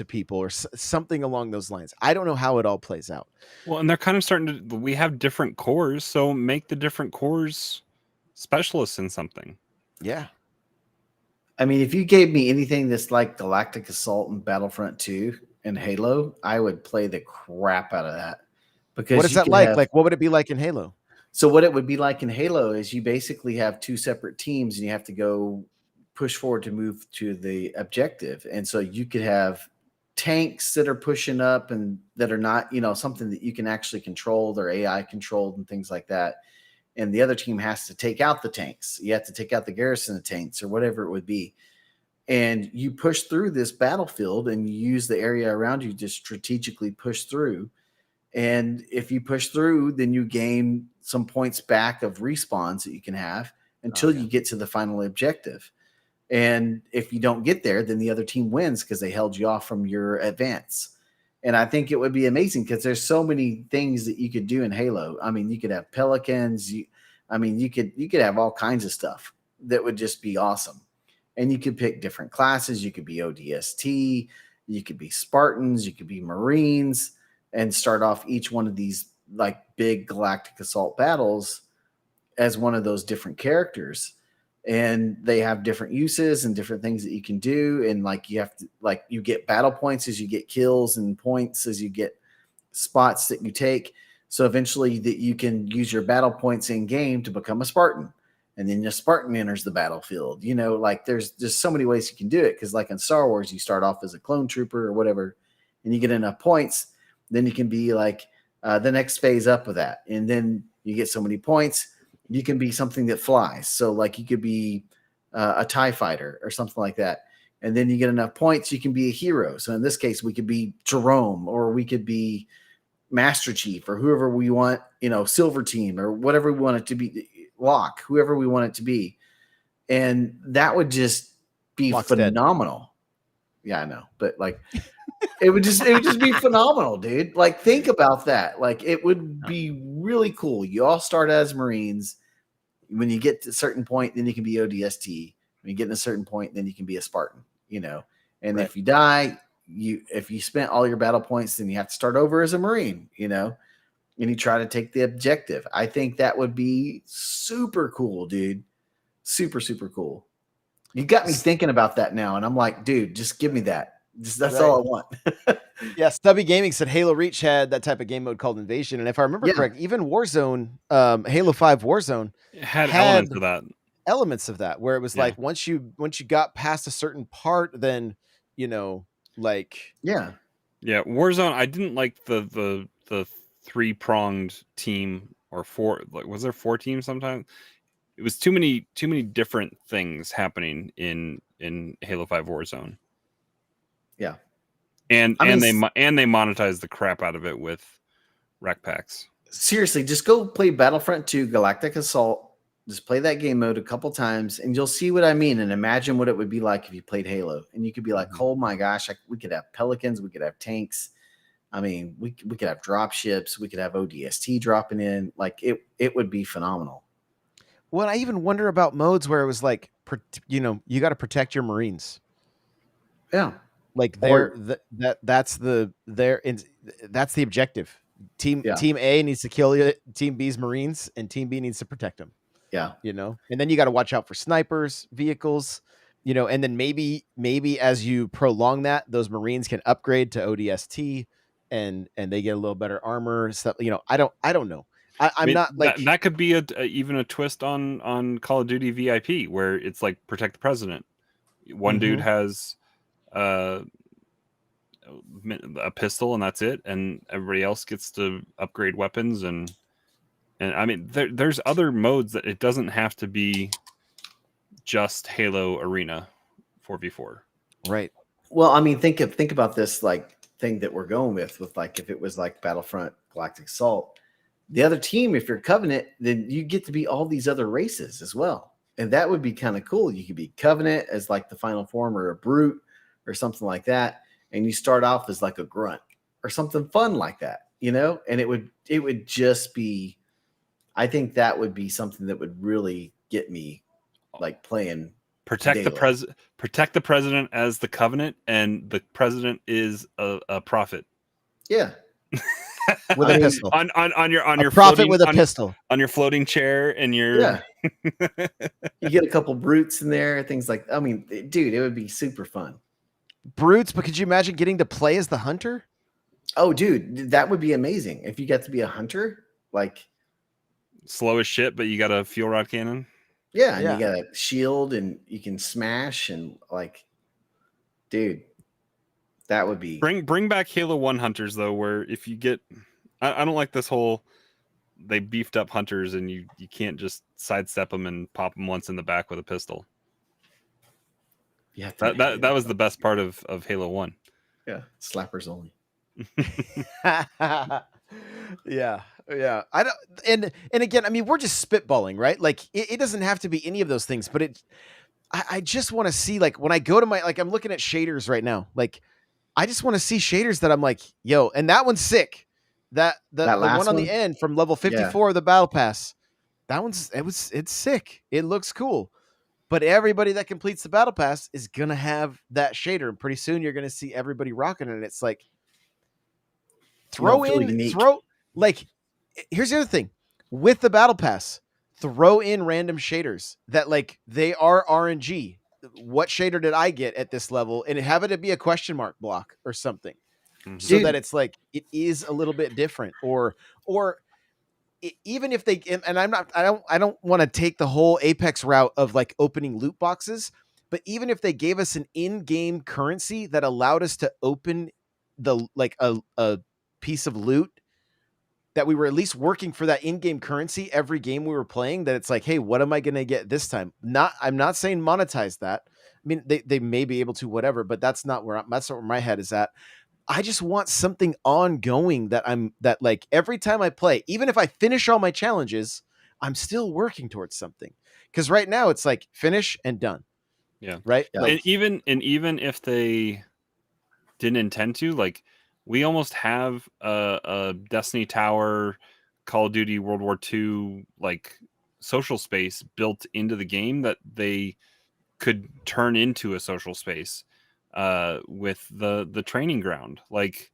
people or something along those lines. I don't know how it all plays out. Well, and they're kind of starting to. We have different cores, so make the different cores specialists in something. Yeah. I mean, if you gave me anything that's like Galactic Assault and Battlefront 2 and Halo, I would play the crap out of that. Because what is that like? Like, what would it be like in Halo? So what it would be like in Halo is you basically have 2 separate teams and you have to go push forward to move to the objective. And so you could have tanks that are pushing up and that are not, you know, something that you can actually control. They're AI controlled and things like that. And the other team has to take out the tanks. You have to take out the garrison of tanks or whatever it would be. And you push through this battlefield and you use the area around you to strategically push through. And if you push through, then you gain some points back of respawns that you can have until you get to the final objective. And if you don't get there, then the other team wins because they held you off from your advance. And I think it would be amazing because there's so many things that you could do in Halo. I mean, you could have pelicans. You could have all kinds of stuff that would just be awesome. And you could pick different classes. You could be ODST. You could be Spartans. You could be Marines. And start off each one of these like big Galactic Assault battles as one of those different characters. And they have different uses and different things that you can do. And like you have to, like, you get battle points as you get kills and points as you get spots that you take. So eventually that you can use your battle points in game to become a Spartan. and then a Spartan enters the battlefield. You know, like there's just so many ways you can do it. Because like in Star Wars, you start off as a clone trooper or whatever, and you get enough points, then you can be like the next phase up of that, and then you get so many points, you can be something that flies. So like you could be a TIE fighter or something like that. And then you get enough points, you can be a hero. So in this case, we could be Jerome, or we could be Master Chief, or whoever we want, you know, Silver Team, or whatever we want it to be, Locke, whoever we want it to be. And that would just be Locke's phenomenal. Dead. Yeah, I know. But like it would just be phenomenal, dude. Like think about that. Like it would be really cool. You all start as Marines. When you get to a certain point, then you can be ODST. When you get to a certain point, then you can be a Spartan, you know. And right. if you die, if you spent all your battle points, then you have to start over as a Marine, you know, and you try to take the objective. I think that would be super cool, dude. Super, super cool. You got me thinking about that now, and I'm like, dude, just give me that. That's all I want. Yeah, Stubby Gaming said Halo Reach had that type of game mode called Invasion, and if I remember correct, even Warzone, Halo 5 Warzone had elements of that. Elements of that, where it was like once you got past a certain part, then you know, like Warzone. I didn't like the 3-pronged team, or 4. Like, was there 4 teams sometimes? It was too many different things happening in Halo 5 Warzone. Yeah. And they monetize the crap out of it with rec packs. Seriously, just go play Battlefront 2 Galactic Assault. Just play that game mode a couple times and you'll see what I mean. And imagine what it would be like if you played Halo. And you could be like, oh my gosh, we could have Pelicans, we could have tanks. I mean, we could have drop ships, we could have ODST dropping in. Like it would be phenomenal. Well, I even wonder about modes where it was like, you know, you got to protect your Marines. Yeah. Like that's the objective. Team A needs to kill Team B's Marines, and Team B needs to protect them. Yeah, you know, and then you got to watch out for snipers, vehicles, you know, and then maybe as you prolong that, those Marines can upgrade to ODST, and they get a little better armor stuff. You know, I don't know. I mean, not like that could be even a twist on Call of Duty VIP, where it's like protect the president. One dude has a pistol and that's it, and everybody else gets to upgrade weapons and I mean there's other modes that it doesn't have to be just Halo Arena 4v4. Right. Well, I mean, think about this like thing that we're going with like if it was like Battlefront Galactic Assault, the other team, if you're Covenant, then you get to be all these other races as well, and that would be kind of cool. You could be Covenant as like the final form, or a Brute or something like that, and you start off as like a Grunt or something fun like that, you know. And it would just be, I think that would be something that would really get me like playing. Protect the president as the Covenant, and the president is a prophet. Yeah. With a pistol on your prophet floating, with a pistol on your floating chair, and your you get a couple Brutes in there, things like, I mean, dude, it would be super fun. Brutes, but could you imagine getting to play as the hunter? Oh, dude, that would be amazing if you got to be a hunter. Like slow as shit, but you got a fuel rod cannon. Yeah, and you got a shield, and you can smash, and like, dude, that would be bring back Halo 1 hunters though, where if you get, I don't like this whole they beefed up hunters and you can't just sidestep them and pop them once in the back with a pistol. Yeah, that was the best part of Halo 1. Yeah, slappers only. Yeah. I don't, and again, I mean, we're just spitballing, right? Like it doesn't have to be any of those things, but I just want to see, like, when I go to my, like, I'm looking at shaders right now. Like, I just want to see shaders that I'm like, yo, and that one's sick. The one on the end from level 54 of the battle pass, that it's sick. It looks cool. But everybody that completes the battle pass is going to have that shader. And pretty soon you're going to see everybody rocking it. And it's like, here's the other thing with the battle pass, throw in random shaders that, like, they are RNG. What shader did I get at this level? And have it be a question mark block or something, so that it's like, it is a little bit different, or even if they, and I don't want to take the whole Apex route of like opening loot boxes, but even if they gave us an in-game currency that allowed us to open the like a piece of loot, that we were at least working for that in-game currency every game we were playing, that it's like, hey, what am I going to get this time? I'm not saying monetize that. I mean, they may be able to, whatever, but that's not where my head is at. I just want something ongoing that like every time I play, even if I finish all my challenges, I'm still working towards something. Because right now it's like finish and done. Yeah. Right. Yeah. Like, And even if they didn't intend to, like, we almost have a Destiny Tower, Call of Duty World War II like social space built into the game that they could turn into a social space with the training ground. Like,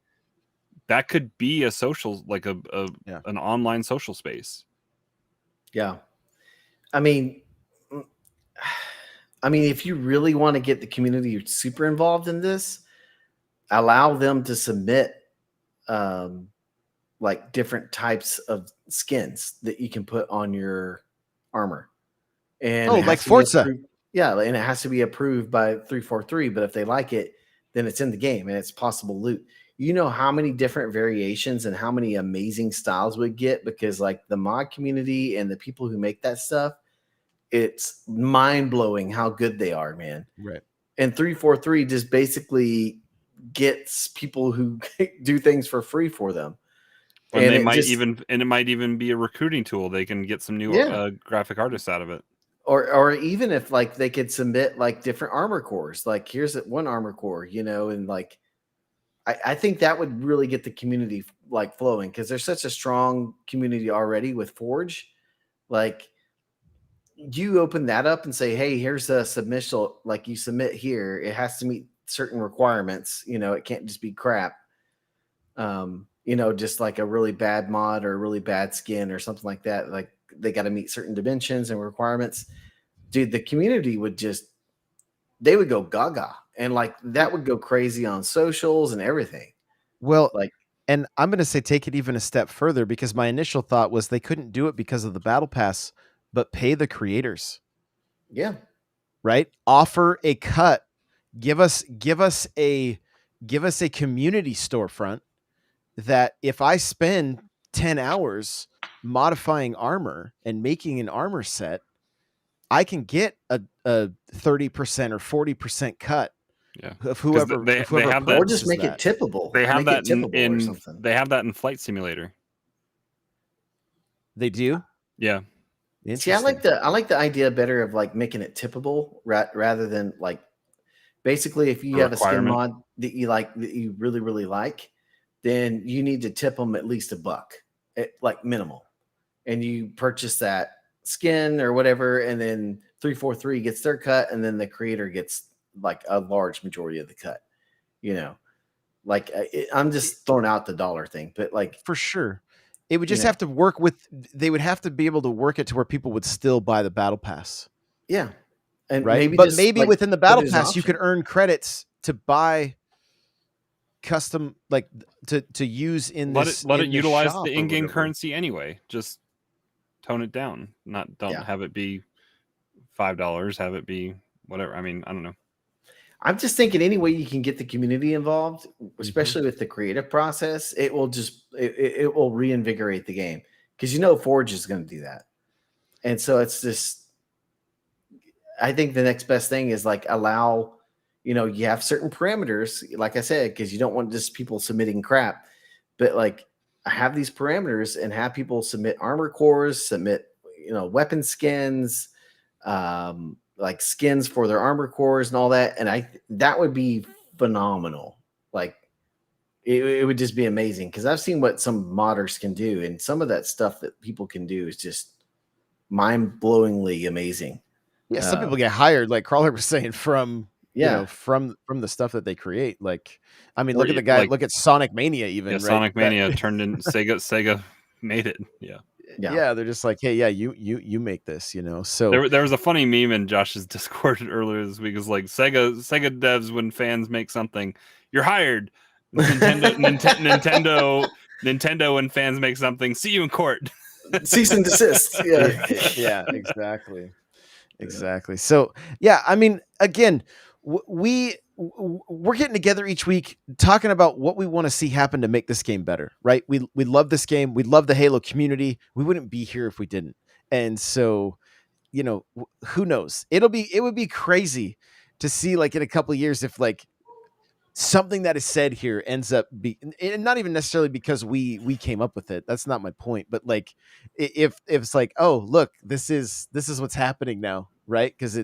that could be a social, like an online social space. Yeah. I mean, if you really want to get the community super involved in this, allow them to submit like different types of skins that you can put on your armor. And like Forza. Yeah, and it has to be approved by 343, but if they like it, then it's in the game and it's possible loot. You know how many different variations and how many amazing styles we get, because like the mod community and the people who make that stuff, it's mind-blowing how good they are, man. Right. And 343 just basically gets people who do things for free for them. And it might even be a recruiting tool. They can get some new graphic artists out of it. Or even if like they could submit like different armor cores, like here's one armor core, and like I think that would really get the community like flowing, because there's such a strong community already with Forge. Like, you open that up and say, hey, here's a submission, like you submit here, it has to meet certain requirements, it can't just be crap. Just like a really bad mod or a really bad skin or something like that. Like, they got to meet certain dimensions and requirements. Dude, the community they would go gaga, and like that would go crazy on socials and everything. Well, like, and I'm going to say take it even a step further, because my initial thought was they couldn't do it because of the battle pass, but pay the creators. Yeah. Right. Offer a cut. Give us a community storefront that if I spend 10 hours modifying armor and making an armor set, I can get a 30% or 40% cut. Yeah. Of whoever they have that, or just make it tippable. They have that in something. They have that in Flight Simulator. They do? Yeah. See, I like the idea better of like making it tippable rather than like, basically if you have a skin mod that you like, that you really, really like, then you need to tip them at least $1, like minimal. And you purchase that skin or whatever, and then 343 gets their cut, and then the creator gets like a large majority of the cut. Like I'm just throwing out the dollar thing, but like, for sure, it would just have to work with. They would have to be able to work it to where people would still buy the battle pass. Yeah, and right. Maybe like, within the battle pass, you could earn credits to buy custom, like to use in this. Let it utilize the in-game currency anyway. Just tone it down. Don't have it be $5. Have it be whatever. I mean, I don't know. I'm just thinking any way you can get the community involved, especially with the creative process, it will it will reinvigorate the game, because Forge is going to do that. And so it's just, I think the next best thing is like allow, you have certain parameters, like I said, because you don't want just people submitting crap, but like have these parameters and have people submit armor cores, submit, weapon skins, like skins for their armor cores and all that. And that would be phenomenal. Like it would just be amazing, because I've seen what some modders can do, and some of that stuff that people can do is just mind-blowingly amazing. Yeah, some people get hired, like Crawler was saying, from from the stuff that they create. Like, I mean, look at the guy. Look at Sonic Mania, even. Yeah, right? Sonic Mania turned in Sega made it. Yeah, they're just like, hey, yeah, you make this, So there was a funny meme in Josh's Discord earlier this week. It's like Sega devs, when fans make something, you're hired. Nintendo when fans make something, see you in court. cease and desist. Yeah. Yeah, exactly. So yeah, I mean, again, we're getting together each week talking about what we want to see happen to make this game better, right? We love this game. We love the Halo community. We wouldn't be here if we didn't. And so, who knows? It would be crazy to see, like, in a couple of years, if like something that is said here ends up and not even necessarily because we came up with it. That's not my point. But like, if it's like, oh, look, this is what's happening now, right? Because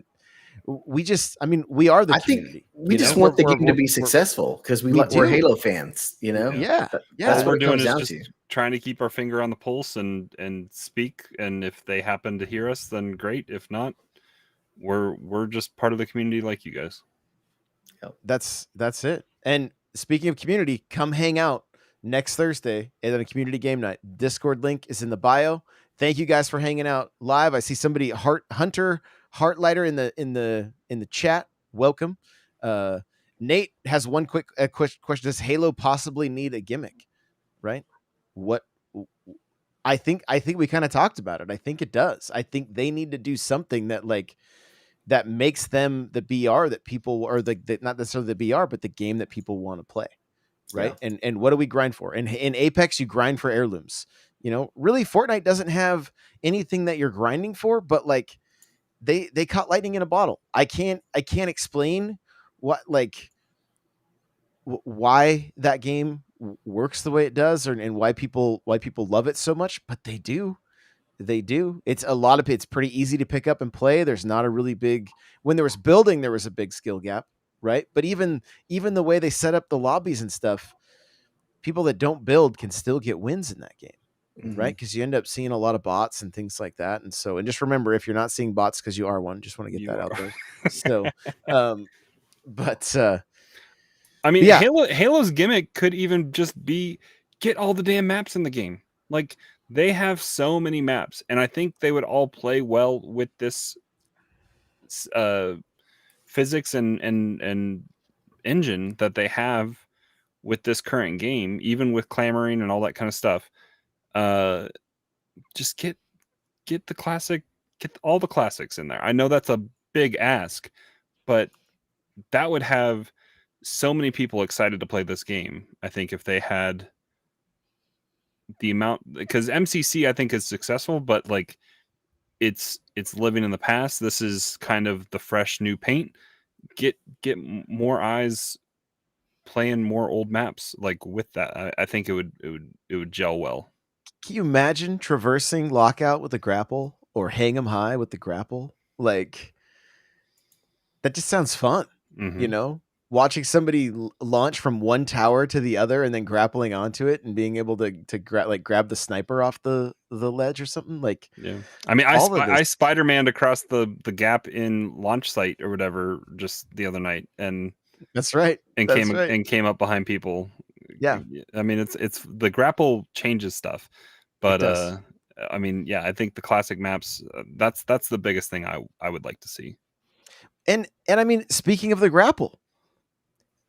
I mean, we are the I think community. we just want the game to be successful because we're do. Halo fans, you know? Yeah. That's All what we're it doing comes is down just to. trying to keep our finger on the pulse and speak. And if they happen to hear us, then great. If not, we're just part of the community like you guys. That's it. And speaking of community, come hang out next Thursday at a community game night. Discord link is in the bio. Thank you guys for hanging out live. I see somebody Hunter Heartlighter in the chat. Welcome. Nate has one quick question. Does Halo possibly need a gimmick? Right? What I think we kind of talked about it. I think it does. I think they need to do something that makes them the BR that people, or not necessarily the BR, but the game that people want to play. Right. Yeah. And what do we grind for? And in Apex, you grind for heirlooms. Really, Fortnite doesn't have anything that you're grinding for, but like they caught lightning in a bottle. I can't explain why that game works the way it does, and why people love it so much, but they do. It's pretty easy to pick up and play. There's not a really big, when there was building, there was a big skill gap, right? But even the way they set up the lobbies and stuff, people that don't build can still get wins in that game. Mm-hmm. Right? Because you end up seeing a lot of bots and things like that. And just remember, if you're not seeing bots because you are one, just want to get that out there. So, I mean, yeah. Halo's gimmick could even just be get all the damn maps in the game. Like, they have so many maps, and I think they would all play well with this physics and engine that they have with this current game, even with clamoring and all that kind of stuff. Just get the classic, get all the classics in there. I know that's a big ask, but that would have so many people excited to play this game. I think if they had the amount, because MCC I think is successful, but like it's living in the past. This is kind of the fresh new paint. Get more eyes playing more old maps. Like with that, I think it would gel well. Can you imagine traversing Lockout with a grapple, or Hang 'em High with the grapple? Like, that just sounds fun. Mm-hmm. Watching somebody launch from one tower to the other and then grappling onto it and being able to grab the sniper off the ledge or something. Like, yeah. I mean, I Spider-Man'd across the gap in launch site or whatever just the other night, and that's right. And came up behind people. Yeah. I mean, it's the grapple changes stuff, but I mean, yeah, I think the classic maps, that's the biggest thing I would like to see. And I mean, speaking of the grapple,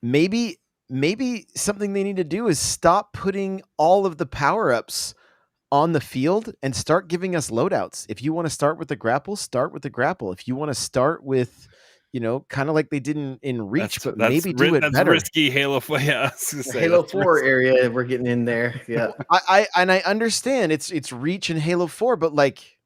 maybe something they need to do is stop putting all of the power-ups on the field and start giving us loadouts. If you want to start with the grapple, start with the grapple. If you want to start with, kind of like they did in Reach, but maybe do it better. That's risky. Halo 4, yeah. Halo 4 area, we're getting in there. Yeah, I understand it's Reach and Halo 4, but like,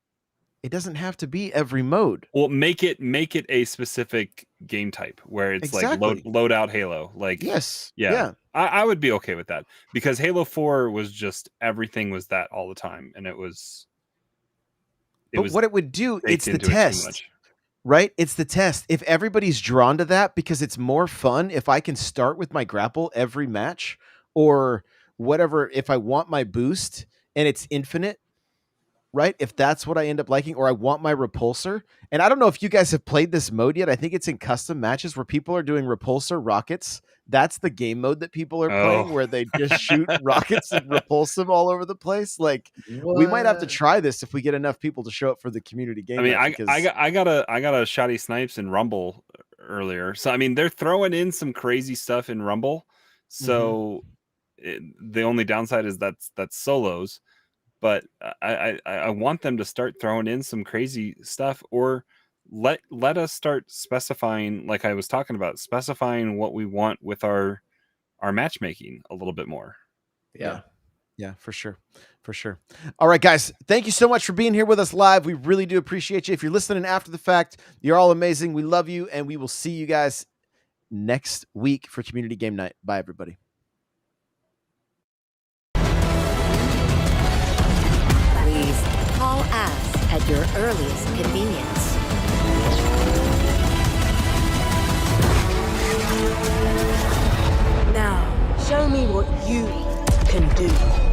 it doesn't have to be every mode. Well, make it a specific game type where it's exactly. Like load out Halo. Like, yes, yeah. I would be okay with that, because Halo 4 was just everything was that all the time, and it was. What it would do, it's the test. Right? It's the test. If everybody's drawn to that, because it's more fun if I can start with my grapple every match, or whatever, if I want my boost and it's infinite, right? If that's what I end up liking, or I want my repulsor. And I don't know if you guys have played this mode yet. I think it's in custom matches where people are doing repulsor rockets. That's the game mode that people are playing, where they just shoot rockets and repulse them all over the place. Like, we might have to try this if we get enough people to show up for the community game. I mean, I got a shoddy snipes in Rumble earlier. So, I mean, they're throwing in some crazy stuff in Rumble. So the only downside is that's solos. but I want them to start throwing in some crazy stuff, or let us start specifying, like I was talking about, specifying what we want with our matchmaking a little bit more. Yeah. Yeah, for sure. For sure. All right, guys. Thank you so much for being here with us live. We really do appreciate you. If you're listening after the fact, you're all amazing. We love you, and we will see you guys next week for Community Game Night. Bye, everybody. Please call us at your earliest convenience. Now, show me what you can do.